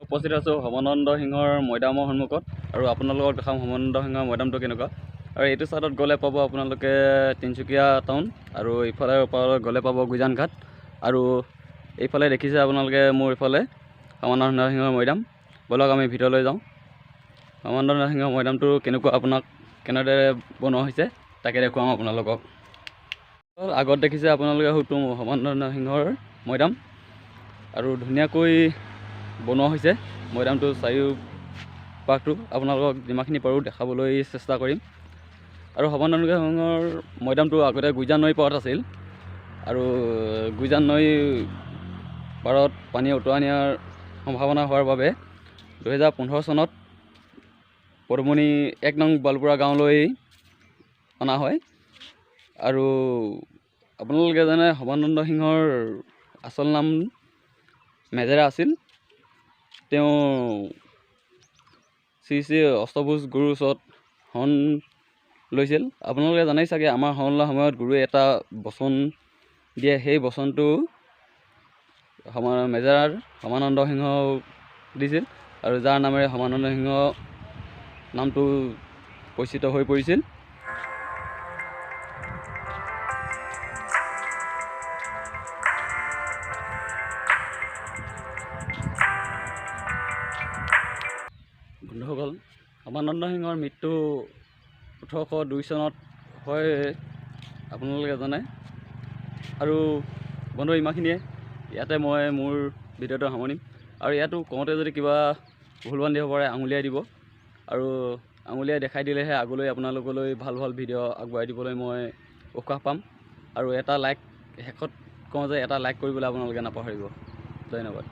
উপস্থিত আছোঁ সমানন্দ সিংহৰ মৈদামৰ সন্মুখত আৰু আপোনালোকক দেখাম সমানন্দ সিংহৰ মৈদামটো কেনেকুৱা। আৰু এইটো ছাইডত গ'লে পাব আপোনালোকে তিনিচুকীয়া টাউন আৰু ইফালে ওপৰত গ'লে পাব গুইজান ঘাট আৰু এইফালে দেখিছে আপোনালোকে মোৰ ইফালে সমানন্দ সিংহৰ মৈদাম। ব'লক আমি ভিতৰলৈ যাওঁ। সমানন্দ সিংহৰ মৈদামটো কেনেকুৱা আপোনাক কেনেদৰে বনোৱা হৈছে তাকে দেখুৱাম আপোনালোকক। আগত দেখিছে আপোনালোকে হয়তো সমানন্দ সিংহৰ মৈদাম আৰু ধুনীয়াকৈ বনোৱা হৈছে মৈদামটো চাৰিওপাশটো আপোনালোকক যিমানখিনি পাৰোঁ দেখাবলৈ চেষ্টা কৰিম। আৰু সমানন্দ সিংহৰ মৈদামটো আগতে গুইজান নৈৰ পাৰত আছিল আৰু গুইজান নৈৰ পাৰত পানী উটুৱাই নিয়াৰ সম্ভাৱনা হোৱাৰ বাবে 2015 চনত পদুমণি 1 নং বালপুৰা গাঁৱলৈ অনা হয়। আৰু আপোনালোকে জানে সমানন্দ সিংহৰ আচল নাম মেজেৰা আছিল। তেওঁ শ্ৰী শ্ৰী অষ্টভুজ গুৰুৰ ওচৰত শৰণ লৈছিল। আপোনালোকে জানেই চাগে আমাৰ শৰণ লোৱাৰ সময়ত গুৰুৱে এটা বচন দিয়ে, সেই বচনটো মেজেৰাৰ সমানন্দ সিংহ দিছিল আৰু যাৰ নামেৰে সমানন্দ সিংহ নামটো পৰিচিত হৈ পৰিছিল। বন্ধুসকল, সমানন্দ সিংহৰ মৃত্যু 1802 চনত হয় আপোনালোকে জানে। আৰু বন্ধু ইমানখিনিয়ে, ইয়াতে মই মোৰ ভিডিঅ'টো সামৰিম। আৰু ইয়াতো কওঁতে যদি কিবা ভুল ভ্ৰান্তি হ'ব পাৰে আঙুলিয়াই দিব আৰু আঙুলিয়াই দেখাই দিলেহে আগলৈ আপোনালোকলৈ ভাল ভাল ভিডিঅ' আগবঢ়াই দিবলৈ মই উৎসাহ পাম। আৰু এটা লাইক শেষত কওঁ যে এটা লাইক কৰিবলৈ আপোনালোকে নাপাহৰিব। ধন্যবাদ।